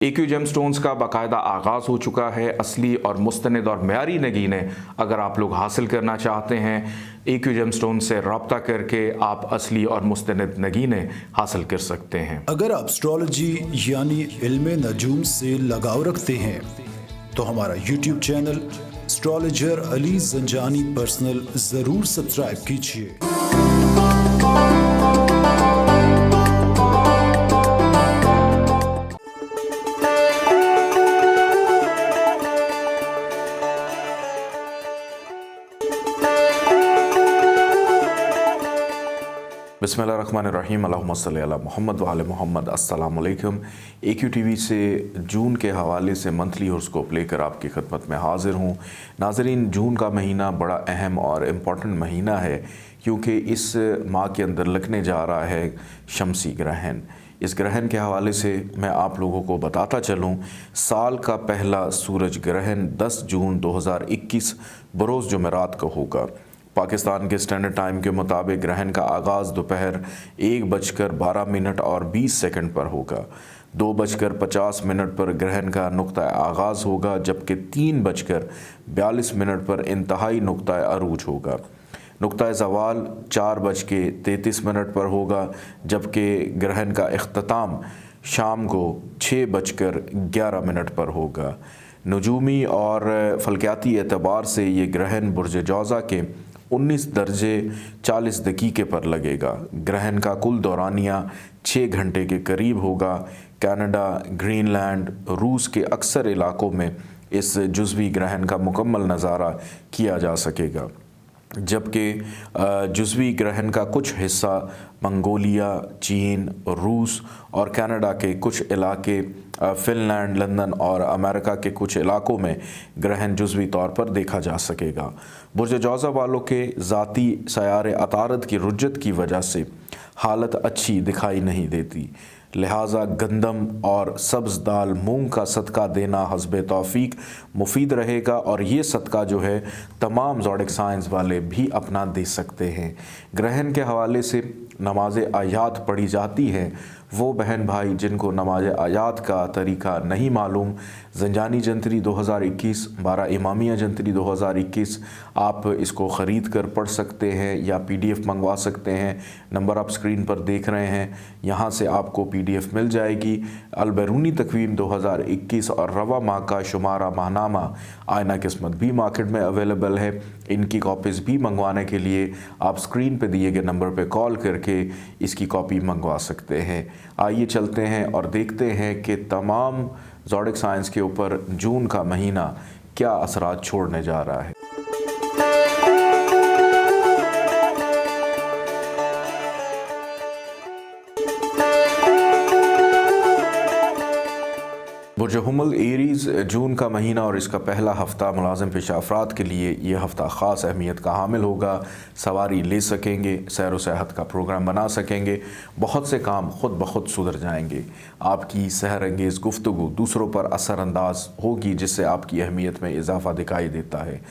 AQ GeM stones का बाकायदा आगाज़ हो चुका है। असली और मुस्तनद और मयारी नगीनें अगर आप लोग हासिल करना चाहते हैं, AQ जेम स्टोन से रब्ता करके आप असली और मुस्तनद नगीनें हासिल कर सकते हैं। अगर आप एस्ट्रोलॉजी यानी इल्म नजूम से लगाव रखते हैं तो हमारा YouTube channel astrologer Ali Zanjani personal ज़रूर सब्सक्राइब कीजिए। बिस्मिल्लाहिर्रहमानिर्रहीम, अल्लाहुम्मा सल्ली अला मुहम्मद व आले मुहम्मद। अस्सलामु अलैकुम। AQ TV से जून के हवाले से मंथली हॉरोस्कोप लेकर आपकी खिदमत में हाज़िर हूँ। नाज़रीन, जून का महीना बड़ा अहम और इम्पॉर्टेंट महीना है क्योंकि इस माह के अंदर लगने जा रहा है शमसी ग्रहण। इस ग्रहण के हवाले से मैं आप लोगों को बताता चलूँ, साल का पहला सूरज ग्रहण 10 जून 2021 बरोज़ जुमेरात को होगा। पाकिस्तान के स्टैंडर्ड टाइम के मुताबिक ग्रहण का आगाज़ दोपहर 1:12 और 20 सेकंड पर होगा। 2:50 पर ग्रहण का नुक्ता आगाज़ होगा, जबकि 3:42 पर इंतहाई नुक्ता अरूज होगा। नुक्ता ज़वाल 4:33 पर होगा, जबकि ग्रहण का इख्तिताम शाम को 6:11 पर होगा। नजूमी और फल्कियाती एतबार से ये ग्रहण बुर्ज जौज़ा के 19 दर्जे 40 दकीके पर लगेगा। ग्रहण का कुल दौरानिया 6 घंटे के करीब होगा। कनाडा, ग्रीनलैंड, रूस के अक्सर इलाकों में इस जुज़वी ग्रहण का मुकम्मल नज़ारा किया जा सकेगा, जबकि जुज़वी ग्रहण का कुछ हिस्सा मंगोलिया, चीन, रूस और कनाडा के कुछ इलाके, फ़िनलैंड, लंदन और अमेरिका के कुछ इलाकों में ग्रहण जुज़वी तौर पर देखा जा सकेगा। बुर्ज जौज़ा वालों के ज़ाती सयारे अतारद की रुज्जत की वजह से हालत अच्छी दिखाई नहीं देती, लिहाजा गंदम और सब्ज़ दाल मूंग का सदका देना हस्बे तौफीक मुफीद रहेगा और ये सदका जो है तमाम ज़ोडिक साइंस वाले भी अपना दे सकते हैं। ग्रहण के हवाले से नमाज आयात पढ़ी जाती है। वो बहन भाई जिनको नमाज आयात का तरीका नहीं मालूम, जंजानी जंतरी 2021, 12 इमामिया जंतरी 2021, आप इसको ख़रीद कर पढ़ सकते हैं या PDF मंगवा सकते हैं। नंबर आप स्क्रीन पर देख रहे हैं, यहाँ से आपको PDF मिल जाएगी। अलबैरूनी तकवीम 2021 और रवा माह का शुमारा माहनामा आयना किस्मत भी मार्केट में अवेलेबल है। इनकी कॉपीज़ भी मंगवाने के लिए आप स्क्रीन पर दिए गए नंबर पर कॉल करके इसकी कॉपी मंगवा सकते हैं। आइए चलते हैं और देखते हैं कि तमाम ज़ोडिक साइंस के ऊपर जून का महीना क्या असरात छोड़ने जा रहा है। बुर्ज हुमल एरीज़, जून का महीना और इसका पहला हफ़्ता मुलाज़िम पेशा अफराद के लिए ये हफ़्ता ख़ास अहमियत का हामिल होगा। सवारी ले सकेंगे, सैर व सेहत का प्रोग्राम बना सकेंगे, बहुत से काम ख़ुद ब खुद सुधर जाएंगे। आपकी सहर अंगेज़ गुफ्तगू दूसरों पर असरानंदाज होगी, जिससे आपकी अहमियत में इजाफ़ा दिखाई देता है।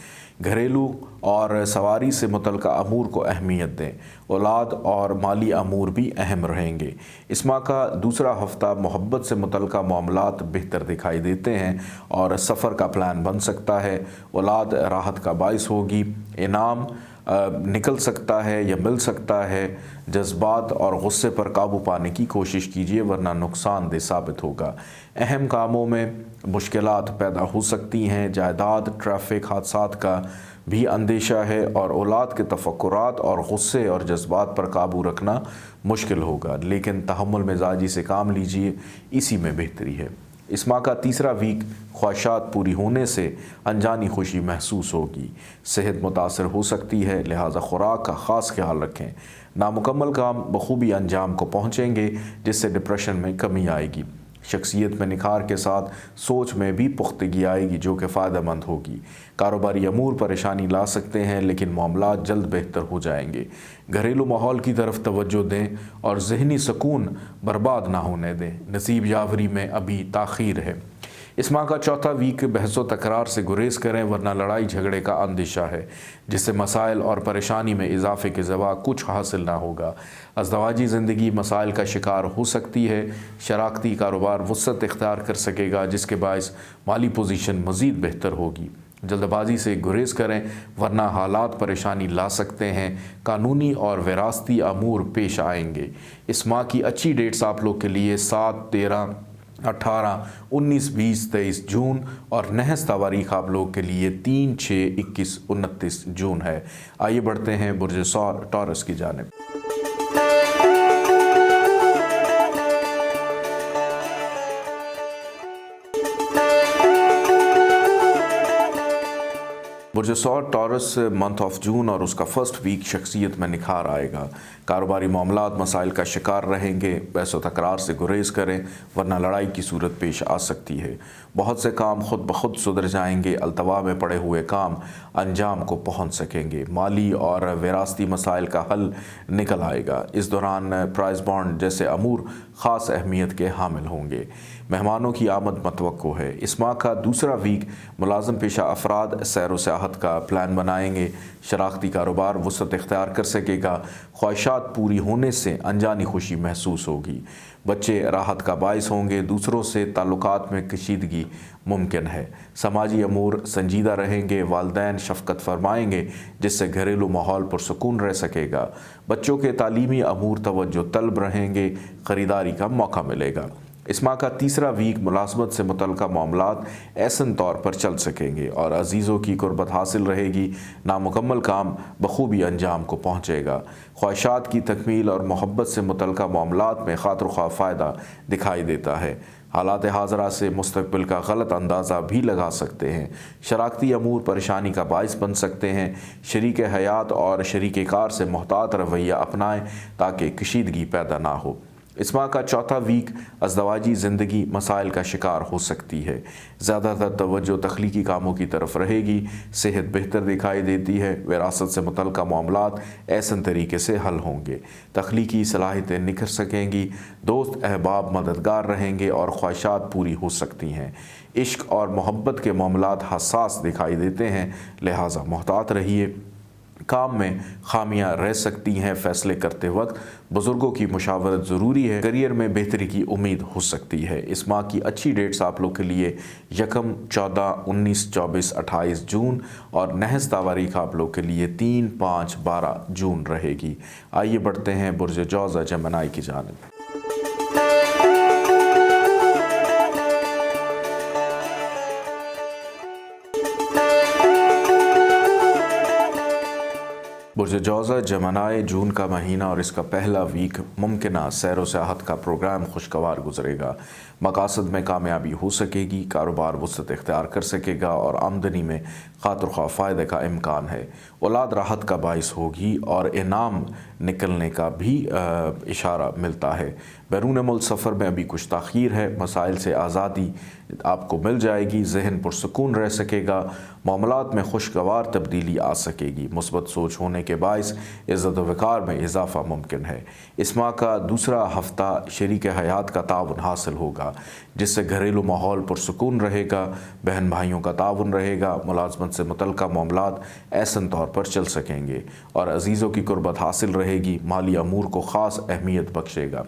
घरेलू और सवारी से मुतल्लिक़ अमूर को अहमियत दें। औलाद और माली अमूर भी अहम रहेंगे। इस माह का दूसरा हफ़्ता मोहब्बत से मुतल्लिक़ मामलात बेहतर दिखाई देते हैं और सफ़र का प्लान बन सकता है। औलाद राहत का बाइस होगी। इनाम निकल सकता है या मिल सकता है। जज्बात और गुस्से पर काबू पाने की कोशिश कीजिए, वरना नुकसानदेह साबित होगा। अहम कामों में मुश्किलात पैदा हो सकती हैं। जायदाद, ट्रैफिक हादसात का भी अंदेशा है और औलाद के तफक्कुरात और गुस्से और जज्बात पर काबू रखना मुश्किल होगा, लेकिन तहम्मुल मिजाजी से काम लीजिए, इसी में बेहतरी है। इस माह का तीसरा वीक ख्वाहिशात पूरी होने से अनजानी खुशी महसूस होगी। सेहत मुतासर हो सकती है, लिहाजा खुराक का ख़ास ख्याल रखें। नामुकम्मल काम बखूबी अंजाम को पहुँचेंगे, जिससे डिप्रेशन में कमी आएगी। शख्सियत में निखार के साथ सोच में भी पुख्तगी आएगी, जो कि फ़ायदेमंद होगी। कारोबारी अमूर परेशानी ला सकते हैं, लेकिन मामलात जल्द बेहतर हो जाएंगे। घरेलू माहौल की तरफ तवज्जो दें और ज़हनी सुकून बर्बाद ना होने दें। नसीब यावरी में अभी ताख़ीर है। इस माह का चौथा वीक बहस व तकरार से गुरेज करें वरना लड़ाई झगड़े का अंदेशा है, जिससे मसाइल और परेशानी में इजाफे के सिवा कुछ हासिल ना होगा। अज़दवाजी ज़िंदगी मसाइल का शिकार हो सकती है। शराकती कारोबार वुसअत इख्तियार कर सकेगा, जिसके बायस माली पोजीशन मज़ीद बेहतर होगी। जल्दबाजी से गुरेज करें वरना हालात परेशानी ला सकते हैं। कानूनी और विरासती अमूर पेश आएंगे। इस माह की अच्छी डेट्स आप लोग के लिए 7, 13, 18, 19, 20, 23 जून और नहस तारीख आप लोग के लिए 3, 6, 21, 29 जून है। आइए बढ़ते हैं बुर्ज टॉरस की जानिब। बुर्ज टॉरस मंथ ऑफ जून और उसका फर्स्ट वीक शख्सियत में निखार आएगा। कारोबारी मामलात मसाइल का शिकार रहेंगे। बहस व तकरार से गुरेज करें वरना लड़ाई की सूरत पेश आ सकती है। बहुत से काम खुद ब खुद सुधर जाएंगे। अल्तवा में पड़े हुए काम अंजाम को पहुंच सकेंगे। माली और विरासती मसाइल का हल निकल आएगा। इस दौरान प्राइज बॉन्ड जैसे अमूर ख़ास अहमियत के हामिल होंगे। मेहमानों की आमद मतवक्को है। इस माह का दूसरा वीक मुलाजम पेशा अफराद सैर व सियाहत का प्लान बनाएंगे। शराकती कारोबार वुसअत इख्तियार कर सकेगा। ख्वाहिशात पूरी होने से अनजानी खुशी महसूस होगी। बच्चे राहत का बायस होंगे। दूसरों से ताल्लुकात में कशीदगी मुमकिन है। समाजी अमूर संजीदा रहेंगे। वालिदैन शफ़क़त फरमाएंगे, जिससे घरेलू माहौल पुरसुकून रह सकेगा। बच्चों के तालीमी अमूर तवज्जो तलब रहेंगे। ख़रीदारी का मौका मिलेगा। इस माह का तीसरा वीक मुलाज़मत से मुतल्लिक़ मामलात ऐसन तौर पर चल सकेंगे और अजीज़ों की कुर्बत हासिल रहेगी। नामुकम्मल काम बखूबी अंजाम को पहुँचेगा। ख्वाहिशात की तकमील और मोहब्बत से मुतल्लिक़ मामलात में खातिर ख्वाह फ़ायदा दिखाई देता है। हालात हाज़रा से मुस्तक़बिल का गलत अंदाज़ा भी लगा सकते हैं। शराकती अमूर परेशानी का बायस बन सकते हैं। शरीक हयात और शरीक कार से मोहतात रवैया अपनाएं ताकि कशीदगी पैदा ना हो। इस माह का चौथा वीक अज़दवाजी ज़िंदगी मसाइल का शिकार हो सकती है। ज़्यादातर तवज्जो तख्लीकी कामों की तरफ रहेगी। सेहत बेहतर दिखाई देती है। विरासत से मुतल्लिक़ मामलात ऐसन तरीके से हल होंगे। तख्लीकी सलाहियतें निखर सकेंगी। दोस्त अहबाब मददगार रहेंगे और ख्वाहिशात पूरी हो सकती हैं। इश्क और मोहब्बत के मामलात हसास दिखाई देते हैं, लिहाजा मोहतात रहिए। काम में खामियां रह सकती हैं। फैसले करते वक्त बुज़ुर्गों की मुशावरत ज़रूरी है। करियर में बेहतरी की उम्मीद हो सकती है। इस माह की अच्छी डेट्स आप लोग के लिए 1, 14, 19, 24, 28 जून और नहस तारीख आप लोग के लिए 3, 5, 12 जून रहेगी। आइए बढ़ते हैं बुर्ज जौज़ा जेमिनी की जानिब। बुर्ज जौज़ा जेमिनी जून का महीना और इसका पहला वीक मुमकिना सैर व सियाहत का प्रोग्राम खुशगवार गुजरेगा। मकासद में कामयाबी हो सकेगी। कारोबार वुसअत इख्तियार कर सकेगा और आमदनी में खातिर ख्वाह फ़ायदे का इम्कान है। औलाद राहत का बायस होगी और इनाम निकलने का भी इशारा मिलता है। बैरून मुल्क सफ़र में अभी कुछ ताख़ीर है। मसाइल से आज़ादी आपको मिल जाएगी। जहन पुरसुकून रह सकेगा। मामलात में खुशगवार तब्दीली आ सकेगी। मुस्बत सोच होने के बायस इज़्ज़त व वक़ार में इजाफ़ा मुमकिन है। इस माह का दूसरा हफ्ता शरीक हयात का ताउन हासिल होगा, जिससे घरेलू माहौल पुरसुकून रहेगा। बहन भाइयों का ताउन रहेगा। मुलाज़मत से मुतल्लिक़ मामलात ऐसन तौर पर चल सकेंगे और अजीज़ों की कुर्बत हासिल रहेगी। माली अमूर को ख़ास अहमियत बख्शेगा।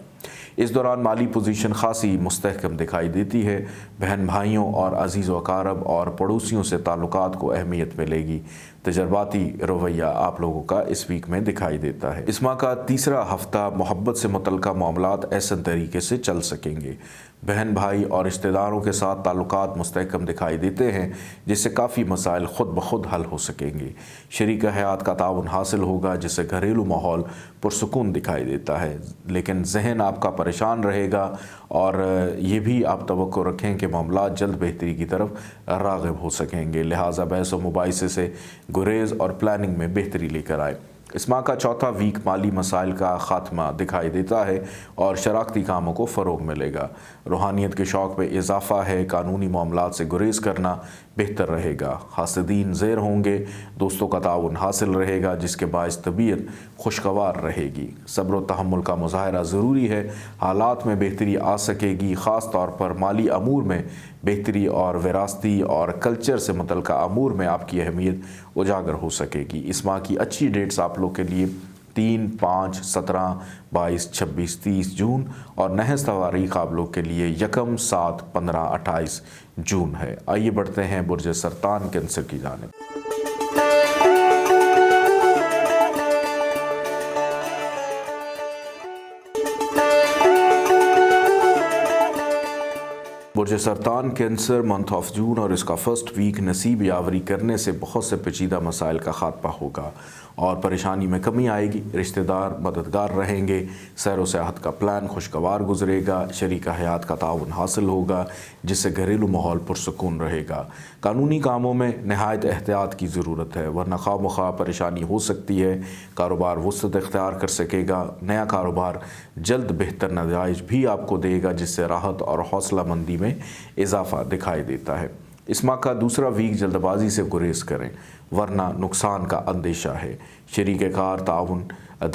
इस दौरान माली पोजीशन खासी मुस्तहकम दिखाई देती है। बहन भाइयों और अजीज़ व अकारब और पड़ोसियों से ताल्लुकात को अहमियत मिलेगी। तजर्बाती रवैया आप लोगों का इस वीक में दिखाई देता है। इस माह का तीसरा हफ्ता मोहब्बत से मुतल्लिक़ मामलात ऐसन तरीके से चल सकेंगे। बहन भाई और रिश्तेदारों के साथ ताल्लुकात मुस्तहकम दिखाई देते हैं, जिससे काफ़ी मसाइल ख़ुद ब खुद हल हो सकेंगे। शरीक हयात का ताउन हासिल होगा, जिससे घरेलू माहौल पुरसुकून दिखाई देता है। लेकिन जहन आपका परेशान रहेगा और ये भी आप तवक्को रखें कि मामलात जल्द बेहतरी की तरफ राग़िब हो सकेंगे। लिहाजा बहस व मुबाहिसे से गुरेज़ और प्लानिंग में बेहतरी लेकर आए। اس ماہ کا چوتھا ویک مالی مسائل کا خاتمہ دکھائی دیتا ہے اور شراکتی کاموں کو فروغ ملے گا۔ روحانیت کے شوق میں اضافہ ہے، قانونی معاملات سے گریز کرنا بہتر رہے گا۔ حاسدین زیر ہوں گے، دوستوں کا تعاون حاصل رہے گا جس کے باعث طبیعت خوشگوار رہے گی۔ صبر و تحمل کا مظاہرہ ضروری ہے، حالات میں بہتری آ سکے گی، خاص طور پر مالی امور میں بہتری اور وراثتی اور کلچر سے متعلقہ امور میں آپ کی اہمیت اجاگر ہو سکے گی۔ اس ماہ کی اچھی ڈیٹس آپ لوگ کے لیے 3، 5، 17، 22، 26، 30 جون اور نحس تواریخ آپ لوگ کے لیے 1، 7، 15، 28 جون ہے۔ آئیے بڑھتے ہیں برج سرطان کینسر کی جانب۔ برج سرطان کینسر منتھ آف جون اور اس کا فرسٹ ویک نصیب یاوری کرنے سے بہت سے پیچیدہ مسائل کا خاتمہ ہوگا اور پریشانی میں کمی آئے گی۔ رشتہ دار مددگار رہیں گے، سیر و سیاحت کا پلان خوشگوار گزرے گا، شریک حیات کا تعاون حاصل ہوگا جس سے گھریلو ماحول پرسکون رہے گا۔ قانونی کاموں میں نہایت احتیاط کی ضرورت ہے ورنہ خواہ مخواہ پریشانی ہو سکتی ہے۔ کاروبار وسعت اختیار کر سکے گا، نیا کاروبار جلد بہتر نتائج بھی آپ کو دے گا جس سے راحت اور حوصلہ مندی میں اضافہ دکھائی دیتا ہے۔ اس ماہ کا دوسرا ویک جلد بازی سے گریز کریں ورنہ نقصان کا اندیشہ ہے۔ شریک کار تعاون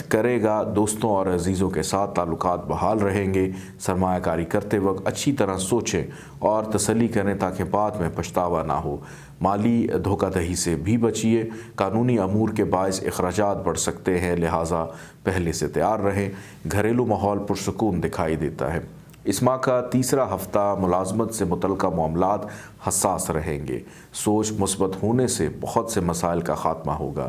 کرے گا، دوستوں اور عزیزوں کے ساتھ تعلقات بحال رہیں گے۔ سرمایہ کاری کرتے وقت اچھی طرح سوچیں اور تسلی کریں تاکہ بعد میں پچھتاوا نہ ہو۔ مالی دھوکہ دہی سے بھی بچیے، قانونی امور کے باعث اخراجات بڑھ سکتے ہیں لہٰذا پہلے سے تیار رہیں۔ گھریلو ماحول پرسکون دکھائی دیتا ہے۔ اس ماہ کا تیسرا ہفتہ ملازمت سے متعلقہ معاملات حساس رہیں گے۔ سوچ مثبت ہونے سے بہت سے مسائل کا خاتمہ ہوگا۔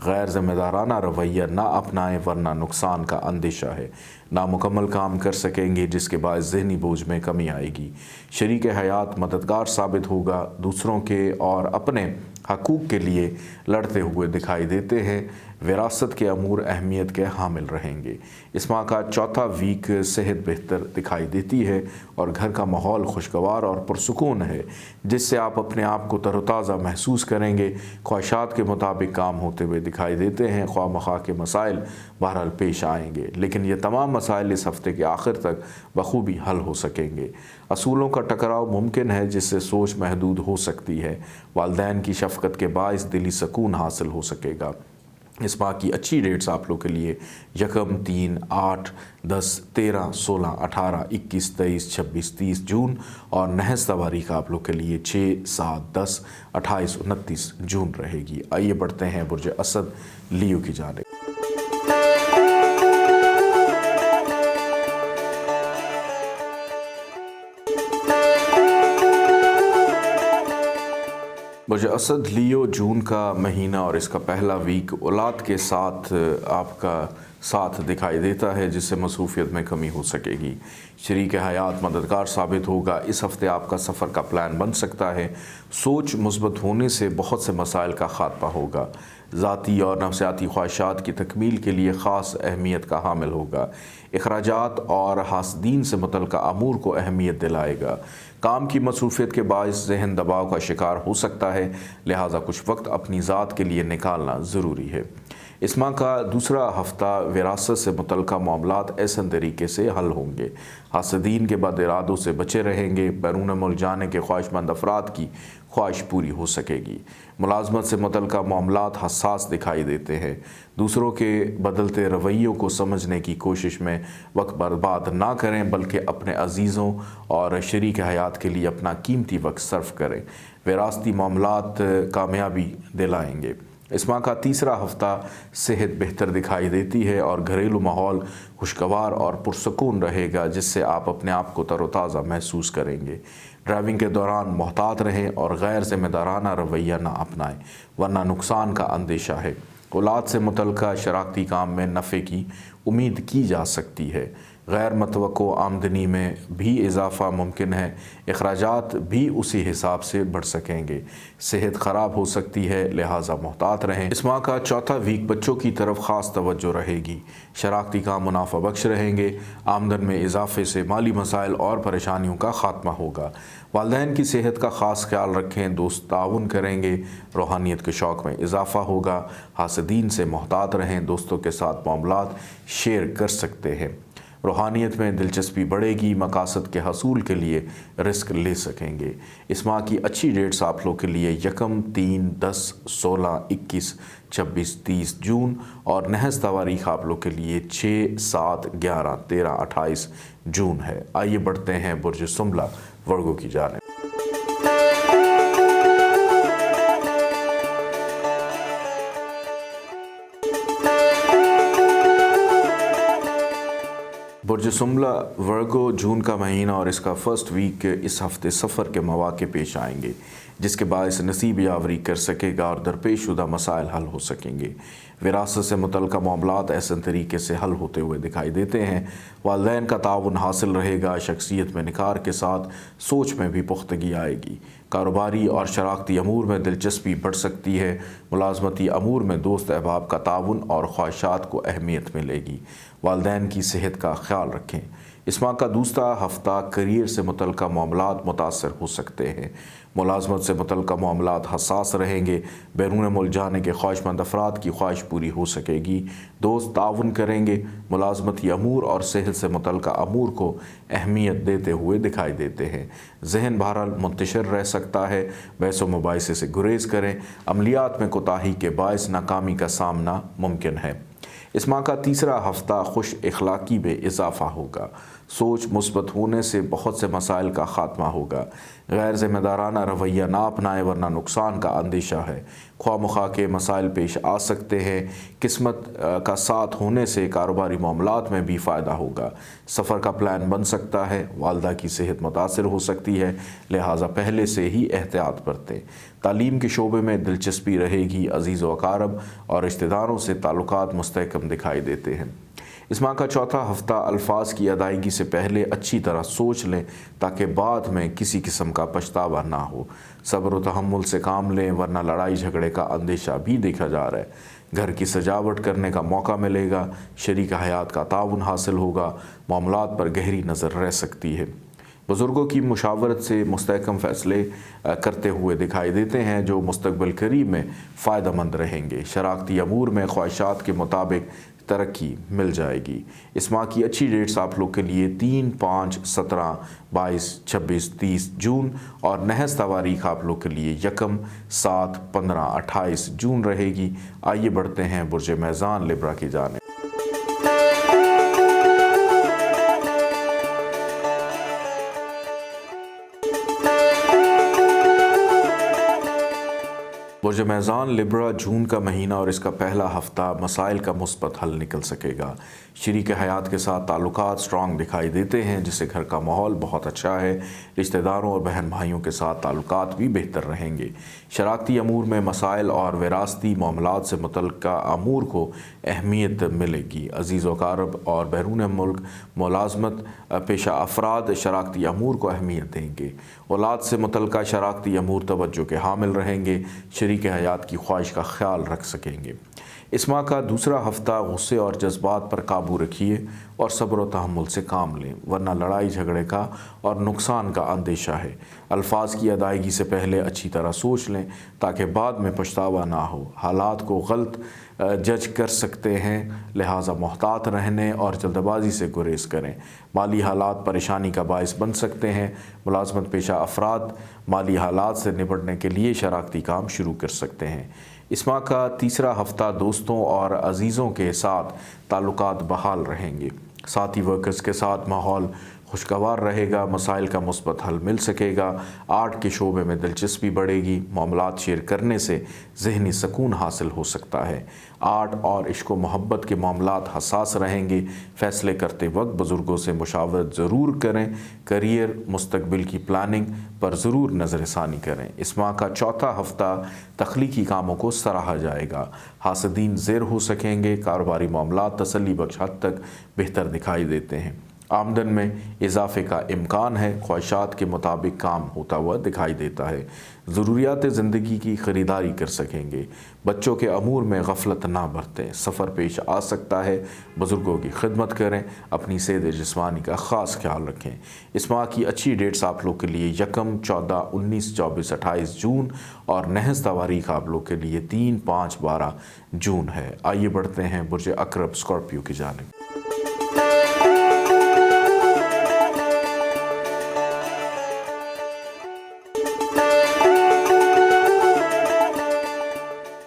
غیر ذمہ دارانہ رویہ نہ اپنائیں ورنہ نقصان کا اندیشہ ہے۔ نامکمل کام کر سکیں گے جس کے باعث ذہنی بوجھ میں کمی آئے گی۔ شریک حیات مددگار ثابت ہوگا، دوسروں کے اور اپنے حقوق کے لیے لڑتے ہوئے دکھائی دیتے ہیں۔ وراثت کے امور اہمیت کے حامل رہیں گے۔ اس ماہ کا چوتھا ویک صحت بہتر دکھائی دیتی ہے اور گھر کا ماحول خوشگوار اور پرسکون ہے جس سے آپ اپنے آپ کو تر و تازہ محسوس کریں گے۔ خواہشات کے مطابق کام ہوتے ہوئے دکھائی دیتے ہیں۔ خواہ مخواہ کے مسائل بہرحال پیش آئیں گے لیکن یہ تمام مسائل اس ہفتے کے آخر تک بخوبی حل ہو سکیں گے۔ اصولوں کا ٹکراؤ ممکن ہے جس سے سوچ محدود ہو سکتی ہے۔ والدین کی شفقت کے باعث دلی سکون حاصل ہو سکے گا۔ اس ماہ کی اچھی ڈیٹس آپ لوگ کے لیے 1، 3، 8، 10، 13، 16، 18، 21، 23، 26، 30 جون اور نحس تواریخ آپ لوگ کے لیے 6، 7، 10، 28، 29 جون رہے گی۔ آئیے بڑھتے ہیں برج اسد لیو کی جانب۔ برج اسد لیو جون کا مہینہ اور اس کا پہلا ویک اولاد کے ساتھ آپ کا ساتھ دکھائی دیتا ہے جس سے مصروفیت میں کمی ہو سکے گی۔ شریک حیات مددگار ثابت ہوگا۔ اس ہفتے آپ کا سفر کا پلان بن سکتا ہے۔ سوچ مثبت ہونے سے بہت سے مسائل کا خاتمہ ہوگا۔ ذاتی اور نفسیاتی خواہشات کی تکمیل کے لیے خاص اہمیت کا حامل ہوگا۔ اخراجات اور حاسدین سے متعلقہ امور کو اہمیت دلائے گا۔ کام کی مصروفیت کے باعث ذہن دباؤ کا شکار ہو سکتا ہے لہٰذا کچھ وقت اپنی ذات کے لیے نکالنا ضروری ہے۔ اس ماہ کا دوسرا ہفتہ وراثت سے متعلقہ معاملات احسن طریقے سے حل ہوں گے۔ حاسدین کے بد ارادوں سے بچے رہیں گے۔ بیرون ملک جانے کے خواہش مند افراد کی خواہش پوری ہو سکے گی۔ ملازمت سے متعلقہ معاملات حساس دکھائی دیتے ہیں۔ دوسروں کے بدلتے رویوں کو سمجھنے کی کوشش میں وقت برباد نہ کریں بلکہ اپنے عزیزوں اور شریک حیات کے لیے اپنا قیمتی وقت صرف کریں۔ وراثتی معاملات کامیابی دلائیں گے۔ اس ماہ کا تیسرا ہفتہ صحت بہتر دکھائی دیتی ہے اور گھریلو ماحول خوشگوار اور پرسکون رہے گا جس سے آپ اپنے آپ کو تر و تازہ محسوس کریں گے۔ ڈرائیونگ کے دوران محتاط رہیں اور غیر ذمہ دارانہ رویہ نہ اپنائیں ورنہ نقصان کا اندیشہ ہے۔ اولاد سے متعلقہ شراکتی کام میں نفع کی امید کی جا سکتی ہے۔ غیر متوقع آمدنی میں بھی اضافہ ممکن ہے، اخراجات بھی اسی حساب سے بڑھ سکیں گے۔ صحت خراب ہو سکتی ہے، لہٰذا محتاط رہیں۔ اس ماہ کا چوتھا ویک بچوں کی طرف خاص توجہ رہے گی، شراکتی کام منافع بخش رہیں گے، آمدن میں اضافے سے مالی مسائل اور پریشانیوں کا خاتمہ ہوگا۔ والدین کی صحت کا خاص خیال رکھیں، دوست تعاون کریں گے، روحانیت کے شوق میں اضافہ ہوگا، حاسدین سے محتاط رہیں، دوستوں کے ساتھ معاملات شیئر کر سکتے ہیں۔ روحانیت میں دلچسپی بڑھے گی، مقاصد کے حصول کے لیے رسک لے سکیں گے۔ اس ماہ کی اچھی ڈیٹس آپ لوگ کے لیے 1، 3، 10، 16، 21، 26، 30 جون اور نحس تواریخ آپ لوگ کے لیے 6، 7، 11، 13، 28 جون ہے۔ آئیے بڑھتے ہیں برج سنبلہ ورگو کی جانب۔ برج سنبلہ ورگو، جون کا مہینہ اور اس کا فرسٹ ویک اس ہفتے سفر کے مواقع پیش آئیں گے، جس کے باعث نصیب یاوری کر سکے گا اور درپیش شدہ مسائل حل ہو سکیں گے۔ وراثت سے متعلقہ معاملات احسن طریقے سے حل ہوتے ہوئے دکھائی دیتے ہیں۔ والدین کا تعاون حاصل رہے گا، شخصیت میں نکھار کے ساتھ سوچ میں بھی پختگی آئے گی۔ کاروباری اور شراکتی امور میں دلچسپی بڑھ سکتی ہے۔ ملازمتی امور میں دوست احباب کا تعاون اور خواہشات کو اہمیت ملے گی۔ والدین کی صحت کا خیال رکھیں۔ اس ماہ کا دوسرا ہفتہ کیریئر سے متعلقہ معاملات متاثر ہو سکتے ہیں۔ ملازمت سے متعلقہ معاملات حساس رہیں گے۔ بیرون ملک جانے کے خواہش مند افراد کی خواہش پوری ہو سکے گی۔ دوست تعاون کریں گے۔ ملازمتی امور اور صحت سے متعلقہ امور کو اہمیت دیتے ہوئے دکھائی دیتے ہیں۔ ذہن بہرحال منتشر رہ سکتا ہے، بحث و مباحثے سے گریز کریں۔ عملیات میں کوتاہی کے باعث ناکامی کا سامنا ممکن ہے۔ اس ماہ کا تیسرا ہفتہ خوش اخلاقی میں اضافہ ہوگا۔ سوچ مثبت ہونے سے بہت سے مسائل کا خاتمہ ہوگا۔ غیر ذمہ دارانہ رویہ نہ اپنائیں ورنہ نقصان کا اندیشہ ہے۔ خواہ مخواہ کے مسائل پیش آ سکتے ہیں۔ قسمت کا ساتھ ہونے سے کاروباری معاملات میں بھی فائدہ ہوگا۔ سفر کا پلان بن سکتا ہے۔ والدہ کی صحت متاثر ہو سکتی ہے، لہٰذا پہلے سے ہی احتیاط برتیں۔ تعلیم کے شعبے میں دلچسپی رہے گی۔ عزیز و اقارب اور رشتہ داروں سے تعلقات مستحکم دکھائی دیتے ہیں۔ اس ماہ کا چوتھا ہفتہ الفاظ کی ادائیگی سے پہلے اچھی طرح سوچ لیں تاکہ بعد میں کسی قسم کا پچھتاوا نہ ہو۔ صبر و تحمل سے کام لیں ورنہ لڑائی جھگڑے کا اندیشہ بھی دیکھا جا رہا ہے۔ گھر کی سجاوٹ کرنے کا موقع ملے گا۔ شریک حیات کا تعاون حاصل ہوگا۔ معاملات پر گہری نظر رہ سکتی ہے۔ بزرگوں کی مشاورت سے مستحکم فیصلے کرتے ہوئے دکھائی دیتے ہیں جو مستقبل قریب میں فائدہ مند رہیں گے۔ شراکتی امور میں خواہشات کے مطابق ترقی مل جائے گی۔ اس ماہ کی اچھی ڈیٹس آپ لوگ کے لیے 3، 5، 17، 22، 26، 30 جون اور نحس تواریخ آپ لوگ کے لیے 1، 7، 15، 28 جون رہے گی۔ آئیے بڑھتے ہیں برج میزان لبرا کی جانب۔ برج میزان لبرا، جون کا مہینہ اور اس کا پہلا ہفتہ مسائل کا مثبت حل نکل سکے گا۔ شریک حیات کے ساتھ تعلقات سٹرانگ دکھائی دیتے ہیں، جس سے گھر کا ماحول بہت اچھا ہے۔ رشتہ داروں اور بہن بھائیوں کے ساتھ تعلقات بھی بہتر رہیں گے۔ شراکتی امور میں مسائل اور وراثتی معاملات سے متعلقہ امور کو اہمیت ملے گی۔ عزیز و اقارب اور بیرون ملک ملازمت پیشہ افراد شراکتی امور کو اہمیت دیں گے۔ اولاد سے متعلقہ شراکتی امور توجہ کے حامل رہیں گے۔ شریک حیات کی خواہش کا خیال رکھ سکیں گے۔ اس ماہ کا دوسرا ہفتہ غصے اور جذبات پر قابو رکھیے اور صبر و تحمل سے کام لیں ورنہ لڑائی جھگڑے کا اور نقصان کا اندیشہ ہے۔ الفاظ کی ادائیگی سے پہلے اچھی طرح سوچ لیں تاکہ بعد میں پچھتاوا نہ ہو۔ حالات کو غلط جج کر سکتے ہیں، لہٰذا محتاط رہنے اور جلد بازی سے گریز کریں۔ مالی حالات پریشانی کا باعث بن سکتے ہیں۔ ملازمت پیشہ افراد مالی حالات سے نپٹنے کے لیے شراکتی کام شروع کر سکتے ہیں۔ اس ماہ کا تیسرا ہفتہ دوستوں اور عزیزوں کے ساتھ تعلقات بحال رہیں گے۔ ساتھی ورکرز کے ساتھ ماحول خوشگوار رہے گا۔ مسائل کا مثبت حل مل سکے گا۔ آرٹ کے شعبے میں دلچسپی بڑھے گی۔ معاملات شیئر کرنے سے ذہنی سکون حاصل ہو سکتا ہے۔ آرٹ اور عشق و محبت کے معاملات حساس رہیں گے۔ فیصلے کرتے وقت بزرگوں سے مشاورت ضرور کریں۔ کیریئر، مستقبل کی پلاننگ پر ضرور نظر ثانی کریں۔ اس ماہ کا چوتھا ہفتہ تخلیقی کاموں کو سراہا جائے گا۔ حاسدین زیر ہو سکیں گے۔ کاروباری معاملات تسلی بخش حد تک بہتر دکھائی دیتے ہیں۔ आमदन में इजाफे का इम्कान है, ख्वाहिशात के मुताबिक काम होता हुआ दिखाई देता है। ज़रूरियात ज़िंदगी की ख़रीदारी कर सकेंगे। बच्चों के अमूर में गफलत ना बरतें, सफ़र पेश आ सकता है। बुज़ुर्गों की खिदमत करें, अपनी सेहत जिस्मानी का ख़ास ख्याल रखें। इस माह की अच्छी डेट्स आप लोग के लिए 1, 14, 19, 24, 28 जून और नहस तवारीख आप लोग के लिए 3, 5, 12 जून है। आइए बढ़ते हैं बुर्ज अक़रब स्कॉर्पियो की जानिब।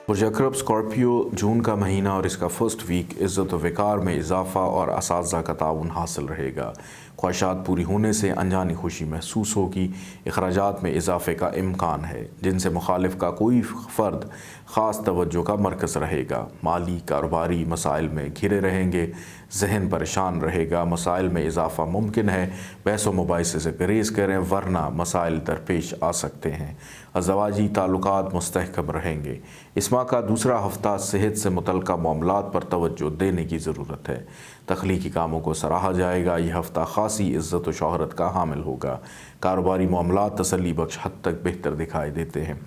बुर्ज अक़रब स्कॉर्पियो जून का महीना और इसका फर्स्ट वीक इज़्ज़त व वक़ार में इजाफ़ा और असातिज़ा का ताउन हासिल रहेगा। ख्वाहिशात पूरी होने से अनजानी खुशी महसूस होगी। अखराजात में इजाफ़े का इम्कान है, जिनसे मुखालिफ का कोई फ़र्द ख़ास तवज्जो का मरकज़ रहेगा। माली कारोबारी मसाइल में घिरे रहेंगे, जहन परेशान रहेगा। मसाइल में इजाफ़ा मुमकिन है। बहस व मुबाहिसे से गुरेज़ करें, वरना मसाइल दरपेश आ सकते हैं। अज़वाजी ताल्लुकात मुस्तहकम रहेंगे। इस माह का दूसरा हफ्ता सेहत से मुतल्लिक़ मामलात पर तवज्जो देने की ज़रूरत है। तख्लीकी कामों को सराहा जाएगा। यह हफ्ता खासी इज़्ज़त व शोहरत का हामिल होगा। कारोबारी मामलात तसल्ली बख्श हद तक बेहतर दिखाई देते हैं।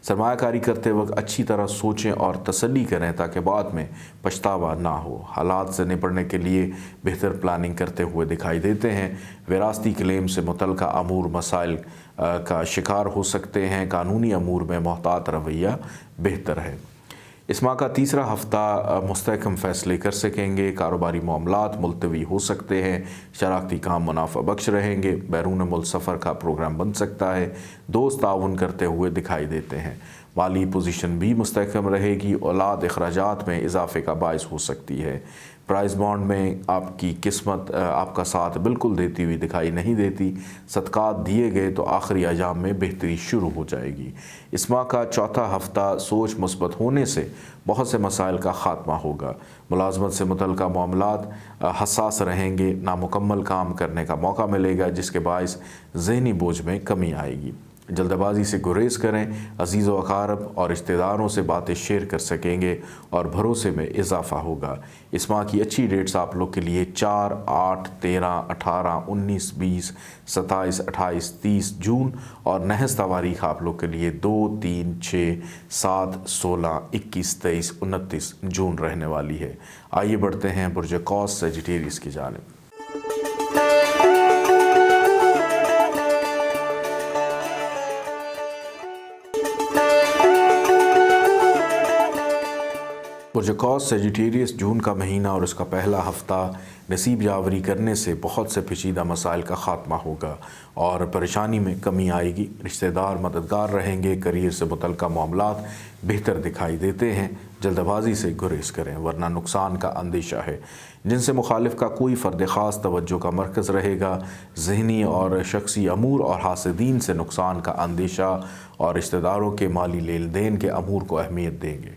सरमायाकारी करते वक्त अच्छी तरह सोचें और तसल्ली करें ताकि बाद में पछतावा ना हो। हालात से निपटने के लिए बेहतर प्लानिंग करते हुए दिखाई देते हैं। विरासती क्लेम से मुतल्लिक़ अमूर मसाइल का शिकार हो सकते हैं। कानूनी अमूर में मोहतात रवैया बेहतर है। इस माह का तीसरा हफ्ता मुस्तहकम फ़ैसले कर सकेंगे। कारोबारी मामलात मुलतवी हो सकते हैं। शराकती काम मुनाफा बख्श रहेंगे। बैरून मुल्क सफ़र का प्रोग्राम बन सकता है। दोस्त ताउन करते हुए दिखाई देते हैं। माली पोजीशन भी मुस्तहकम रहेगी। औलाद अखराजात में इजाफे का बायस हो सकती है। प्राइस बॉन्ड में आपकी किस्मत आपका साथ बिल्कुल देती हुई दिखाई नहीं देती। सदक़ात दिए गए तो आखिरी अयाम में बेहतरी शुरू हो जाएगी। इस माह का चौथा हफ्ता सोच मुस्बत होने से बहुत से मसाइल का ख़ात्मा होगा। मुलाजमत से मुतल्लिक़ मामलात हसास रहेंगे। नामुकम्मल काम करने का मौका मिलेगा, जिसके बायस ज़हनी बोझ में कमी आएगी। जल्दबाजी से गुरेज करें। अजीज़ व अक़ारब और रिश्तेदारों से बातें शेयर कर सकेंगे और भरोसे में इजाफ़ा होगा। इस माह की अच्छी डेट्स आप लोग के लिए 4, 8, 13, 18, 19, 20, 27, 28, 30 जून और नहस तवारीख आप लोग के लिए 2, 3, 6, 7, 16, 21, 23, 29 जून रहने वाली है। आइए बढ़ते हैं बुर्ज कौस सजिटेरियस की जानिब। बुर्ज कौस सजिटेरियस जून का महीना और उसका पहला हफ्ता नसीब यावरी करने से बहुत से पेचीदा मसाइल का ख़ात्मा होगा और परेशानी में कमी आएगी। रिश्तेदार मददगार रहेंगे। करियर से मुतल्लिक़ मामलात बेहतर दिखाई देते हैं। जल्दबाजी से गुरेज करें, वरना नुकसान का अंदेशा है। जिनसे मुखालिफ का कोई फ़र्द ख़ास तवज्जो का मरकज़ रहेगा। ज़हनी और शख्सी अमूर और हासिदीन से नुकसान का अंदेशा और रिश्तेदारों के माली लेन देन के अमूर को अहमियत देंगे।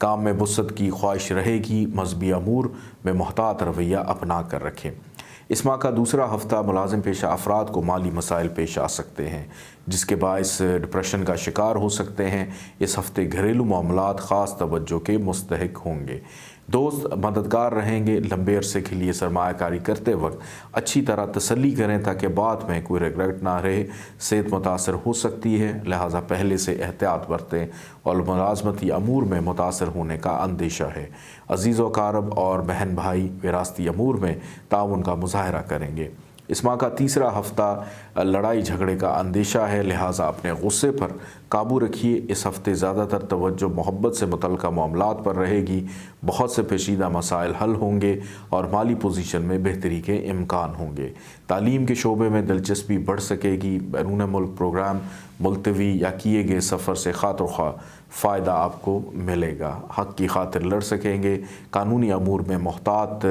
काम में वुसअत की ख्वाहिश रहेगी। मजहबी अमूर में मोहतात रवैया अपना कर रखें। इस माह का दूसरा हफ्ता मुलाजिम पेशा अफराद को माली मसाइल पेश आ सकते हैं, जिसके बायस डिप्रेशन का शिकार हो सकते हैं। इस हफ्ते घरेलू मामलात ख़ास तवज्जो के मुस्तहिक होंगे। दोस्त मददगार रहेंगे। लंबे अरसे के लिए सरमायाकारी करते वक्त अच्छी तरह तसल्ली करें ताकि बाद में कोई रिग्रेट ना रहे। सेहत मुतासर हो सकती है, लिहाजा पहले से एहतियात बरतें और मुलाजमती अमूर में मुतासर होने का अंदेशा है। अजीज़ व अक़ारब और बहन भाई विरासती अमूर में ताउन का मुज़ाहरा करेंगे। इस माह का तीसरा हफ्ता लड़ाई झगड़े का अंदेशा है, लिहाजा अपने गुस्से पर काबू रखिए। इस हफ्ते ज़्यादातर तवज्जो मोहब्बत से मुतल्लिक़ मामलात पर रहेगी। बहुत से पेचीदा मसाइल हल होंगे और माली पोजीशन में बेहतरी के इम्कान होंगे। तालीम के शोबे में दिलचस्पी बढ़ सकेगी। बैरून मुल्क प्रोग्राम मुलतवी या किए गए सफ़र से खातिर ख्वाह फ़ायदा आपको मिलेगा। हक़ की खातिर लड़ सकेंगे। कानूनी अमूर में मोहतात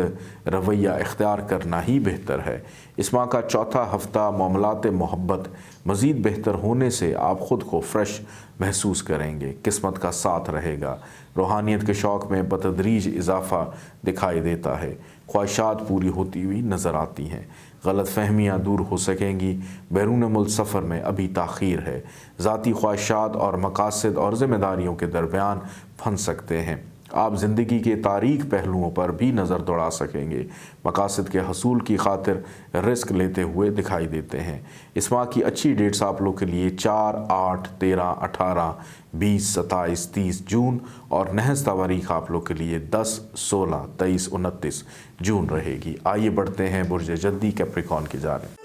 रवैया इख्तियार करना ही बेहतर है। इस माह का चौथा हफ्ता मामलात मोहब्बत मज़ीद बेहतर होने से आप ख़ुद को फ्रेश महसूस करेंगे। किस्मत का साथ रहेगा। रूहानियत के शौक़ में बतदरीज इजाफ़ा दिखाई देता है। ख्वाहिशात पूरी होती हुई नज़र आती हैं। गलत फहमियाँ दूर हो सकेंगी। बैरून मुल्क सफ़र में अभी ताख़ीर है। ज़ाती ख्वाहिशात और मकासद और ज़िम्मेदारियों के दरमियान फंस सकते हैं। آپ زندگی کے تاریک پہلوؤں پر بھی نظر دوڑا سکیں گے۔ مقاصد کے حصول کی خاطر رسک لیتے ہوئے دکھائی دیتے ہیں۔ اس ماہ کی اچھی ڈیٹس آپ لوگ کے لیے 4، 8، 13، 18، 20، 27، 30 جون اور نحس تواریخ آپ لوگ کے لیے 10، 16، 23، 29 جون رہے گی۔ آئیے بڑھتے ہیں برج جدی کیپریکون کی جانب۔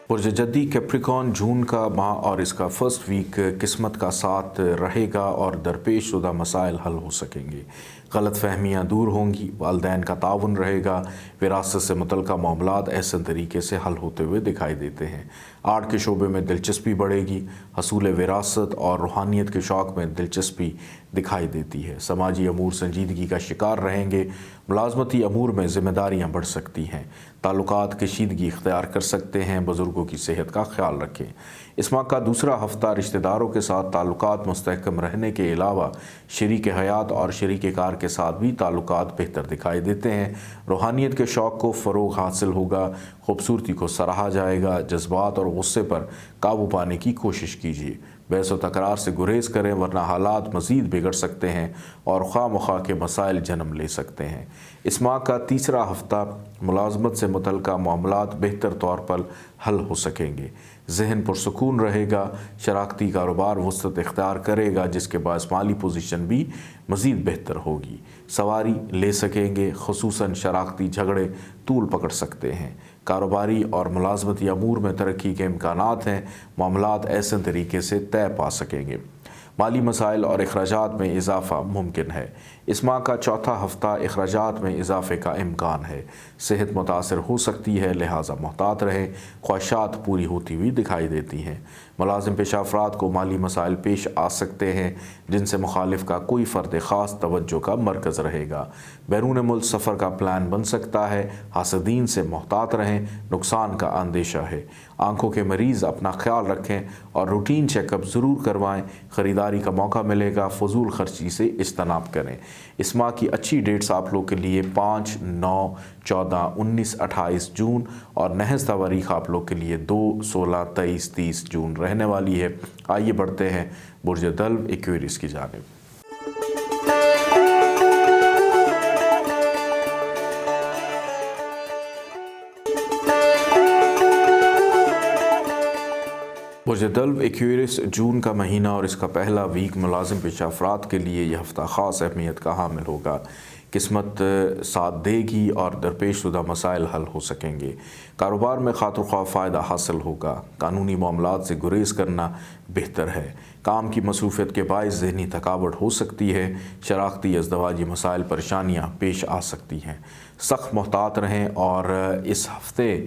برج جدی کیپریکون جون کا ماہ اور اس کا فرسٹ ویک قسمت کا ساتھ رہے گا اور درپیش شدہ مسائل حل ہو سکیں گے، غلط فہمیاں دور ہوں گی، والدین کا تعاون رہے گا، وراثت سے متعلقہ معاملات احسن طریقے سے حل ہوتے ہوئے دکھائی دیتے ہیں۔ آرٹ کے شعبے میں دلچسپی بڑھے گی، حصول وراثت اور روحانیت کے شوق میں دلچسپی دکھائی دیتی ہے۔ سماجی امور سنجیدگی کا شکار رہیں گے، ملازمتی امور میں ذمہ داریاں بڑھ سکتی ہیں، تعلقات کشیدگی اختیار کر سکتے ہیں، بزرگوں کی صحت کا خیال رکھیں۔ اس ماہ کا دوسرا ہفتہ رشتہ داروں کے ساتھ تعلقات مستحکم رہنے کے علاوہ شریک حیات اور شریک کار کے ساتھ بھی تعلقات بہتر دکھائی دیتے ہیں۔ روحانیت کے شوق کو فروغ حاصل ہوگا، خوبصورتی کو سراہا جائے گا، جذبات اور غصے پر قابو پانے کی کوشش کیجیے، بحث و تکرار سے گریز کریں ورنہ حالات مزید بگڑ سکتے ہیں اور خواہ مخواہ کے مسائل جنم لے سکتے ہیں۔ اس ماہ کا تیسرا ہفتہ ملازمت سے متعلقہ معاملات بہتر طور پر حل ہو سکیں گے، ذہن پرسکون رہے گا، شراکتی کاروبار وسعت اختیار کرے گا جس کے باعث مالی پوزیشن بھی مزید بہتر ہوگی، سواری لے سکیں گے، خصوصاً شراکتی جھگڑے طول پکڑ سکتے ہیں، کاروباری اور ملازمتی امور میں ترقی کے امکانات ہیں، معاملات احسن طریقے سے طے پا سکیں گے، مالی مسائل اور اخراجات میں اضافہ ممکن ہے۔ اس ماہ کا چوتھا ہفتہ اخراجات میں اضافے کا امکان ہے، صحت متاثر ہو سکتی ہے، لہٰذا محتاط رہیں، خواہشات پوری ہوتی ہوئی دکھائی دیتی ہیں۔ ملازم پیشہ افراد کو مالی مسائل پیش آ سکتے ہیں جن سے مخالف کا کوئی فرد خاص توجہ کا مرکز رہے گا، بیرون ملک سفر کا پلان بن سکتا ہے، حاسدین سے محتاط رہیں، نقصان کا اندیشہ ہے۔ آنکھوں کے مریض اپنا خیال رکھیں اور روٹین چیک اپ ضرور کروائیں، خریداری کا موقع ملے گا، فضول خرچی سے اجتناب کریں۔ اس ماہ کی اچھی ڈیٹس آپ لوگ کے لیے 5، 9، 14، 19، 28 جون اور نحس تواریخ آپ لوگ کے لیے 2، 16، 23، 30 جون رہنے والی ہے۔ آئیے بڑھتے ہیں برج دلو ایکویریس کی جانب۔ برج دلو ایکویریس جون کا مہینہ اور اس کا پہلا ویک ملازم پیشہ افراد کے لیے یہ ہفتہ خاص اہمیت کا حامل ہوگا، قسمت ساتھ دے گی اور درپیش شدہ مسائل حل ہو سکیں گے، کاروبار میں خاطر خواہ فائدہ حاصل ہوگا، قانونی معاملات سے گریز کرنا بہتر ہے، کام کی مصروفیت کے باعث ذہنی تھکاوٹ ہو سکتی ہے، شراکتی ازدواجی مسائل پریشانیاں پیش آ سکتی ہیں، سخت محتاط رہیں اور اس ہفتے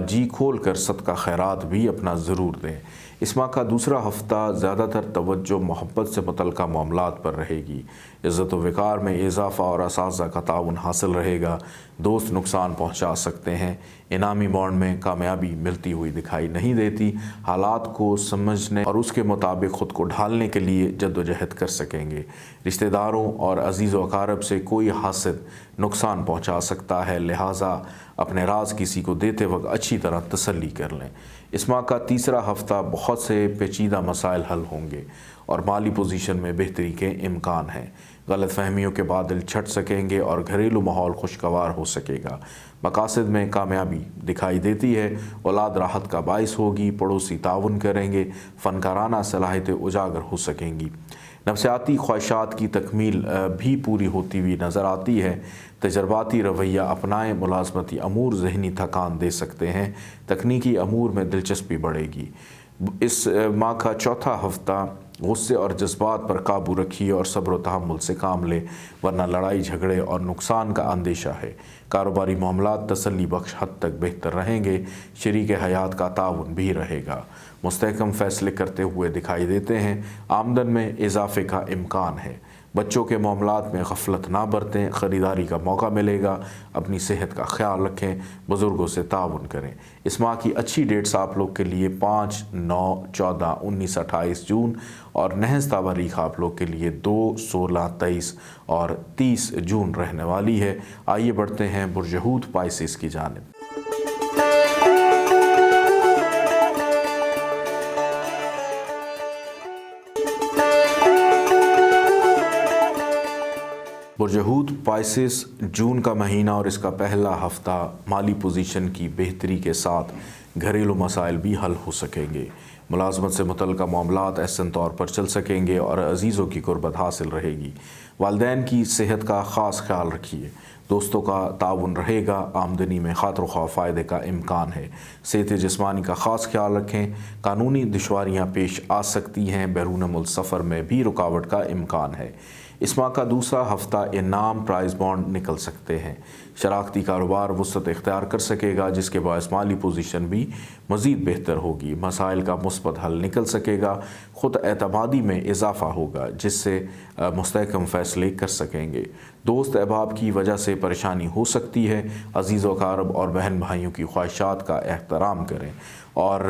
جی کھول کر صدقہ خیرات بھی اپنا ضرور دیں۔ اس ماہ کا دوسرا ہفتہ زیادہ تر توجہ محبت سے متعلقہ معاملات پر رہے گی، عزت و وقار میں اضافہ اور اساتذہ کا تعاون حاصل رہے گا، دوست نقصان پہنچا سکتے ہیں، انعامی بانڈ میں کامیابی ملتی ہوئی دکھائی نہیں دیتی، حالات کو سمجھنے اور اس کے مطابق خود کو ڈھالنے کے لیے جدوجہد کر سکیں گے، رشتہ داروں اور عزیز و اقارب سے کوئی حاسد نقصان پہنچا سکتا ہے، لہٰذا اپنے راز کسی کو دیتے وقت اچھی طرح تسلی کر لیں۔ اس ماہ کا تیسرا ہفتہ بہت سے پیچیدہ مسائل حل ہوں گے اور مالی پوزیشن میں بہتری کے امکان ہیں، غلط فہمیوں کے بادل چھٹ سکیں گے اور گھریلو ماحول خوشگوار ہو سکے گا، مقاصد میں کامیابی دکھائی دیتی ہے، اولاد راحت کا باعث ہوگی، پڑوسی تعاون کریں گے، فنکارانہ صلاحیتیں اجاگر ہو سکیں گی، نفسیاتی خواہشات کی تکمیل بھی پوری ہوتی ہوئی نظر آتی ہے، تجرباتی رویہ اپنائیں، ملازمتی امور ذہنی تھکان دے سکتے ہیں، تکنیکی امور میں دلچسپی بڑھے گی۔ اس ماہ کا چوتھا ہفتہ غصے اور جذبات پر قابو رکھیے اور صبر و تحمل سے کام لے ورنہ لڑائی جھگڑے اور نقصان کا اندیشہ ہے، کاروباری معاملات تسلی بخش حد تک بہتر رہیں گے، شریک حیات کا تعاون بھی رہے گا، مستحکم فیصلے کرتے ہوئے دکھائی دیتے ہیں، آمدن میں اضافے کا امکان ہے، بچوں کے معاملات میں غفلت نہ برتیں، خریداری کا موقع ملے گا، اپنی صحت کا خیال رکھیں، بزرگوں سے تعاون کریں۔ اس ماہ کی اچھی ڈیٹس آپ لوگ کے لیے 5، 9، 14، 19، 28 جون اور نحس تواریخ آپ لوگ کے لیے 2، 16، 23 اور 30 جون رہنے والی ہے۔ آئیے بڑھتے ہیں برج حوت پائسس کی جانب۔ बुर्ज हूत पाइसिस, जून का महीना और इसका पहला हफ्ता माली पोजीशन की बेहतरी के साथ घरेलू मसाइल भी हल हो सकेंगे। मुलाजमत से मुतल्लिका मामलात एहसन तौर पर चल सकेंगे और अजीज़ों की कुर्बत हासिल रहेगी। वालिदैन की सेहत का ख़ास ख्याल रखिए। दोस्तों का ताउन रहेगा। आमदनी में खातिर ख्वाह फ़ायदे का इम्कान है। सेहत जिस्मानी का ख़ास ख्याल रखें। कानूनी दुश्वारियाँ पेश आ सकती हैं। बैरून मुल्क सफ़र में भी रुकावट का इम्कान है। इस माह का दूसरा हफ्ता इनाम प्राइज़ बॉन्ड निकल सकते हैं। शराकती कारोबार वसअत इख्तियार कर सकेगा, जिसके बायस माली पोजीशन भी मज़ीद बेहतर होगी। मसाइल का मुस्बत हल निकल सकेगा। ख़ुद एतमादी में इजाफ़ा होगा, जिससे मुस्तहकम फ़ैसले कर सकेंगे। दोस्त अहबाब की वजह से परेशानी हो सकती है। अज़ीज़ व अक़ारब और बहन भाइयों की ख्वाहिशात का एहतराम करें और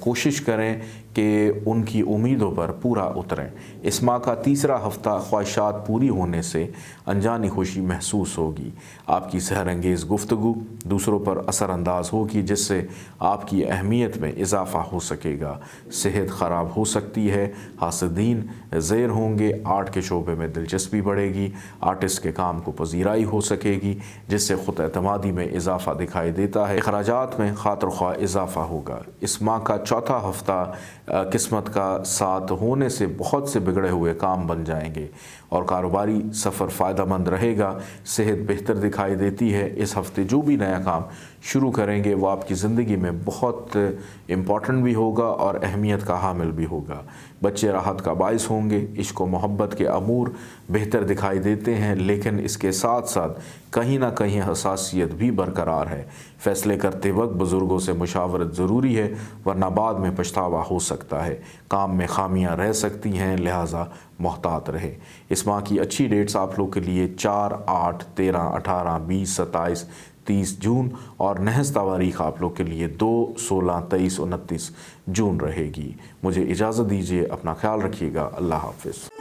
कोशिश करें कि उनकी उम्मीदों पर पूरा उतरें। इस माह का तीसरा हफ्ता ख्वाहिशात पूरी होने से अनजानी खुशी महसूस होगी। आपकी सहरंगेज़ गुफ्तगू दूसरों पर असरानंदाज होगी, जिससे आपकी अहमियत में इजाफ़ा हो सकेगा। सेहत ख़राब हो सकती है। हासदीन ज़ेर होंगे। आर्ट के शोबे में दिलचस्पी बढ़ेगी। आर्टिस्ट के काम को पजीराई हो सकेगी, जिससे ख़ुद एतमादी में इजाफ़ा दिखाई देता है। अखराजात में खातिर ख्वाह इजाफ़ा होगा। इस माह का चौथा हफ्ता किस्मत का साथ होने से बहुत से बिगड़े हुए काम बन जाएंगे और कारोबारी सफ़र फ़ायदेमंद रहेगा। सेहत बेहतर दिखाई देती है। इस हफ्ते जो भी नया काम शुरू करेंगे वो आपकी ज़िंदगी में बहुत इम्पॉर्टेंट भी होगा और अहमियत का हामिल भी होगा। बच्चे राहत का बाइस होंगे। इश्क व मोहब्बत के अमूर बेहतर दिखाई देते हैं, लेकिन इसके साथ साथ कहीं ना कहीं हसासियत भी बरकरार है। फ़ैसले करते वक्त बुज़ुर्गों से मुशावरत ज़रूरी है, वरना बाद में पछतावा हो सकता है। काम में खामियां रह सकती हैं, लिहाजा मोहतात रहे। इस माह की अच्छी डेट्स आप लोग के लिए 4, 8, 13, 18, 20, 27, 30 जून और नहस तारीख आप लोग के लिए 2, 16, 23, 29 जून रहेगी। मुझे इजाज़त दीजिए। अपना ख्याल रखिएगा। अल्लाह हाफ़िज़।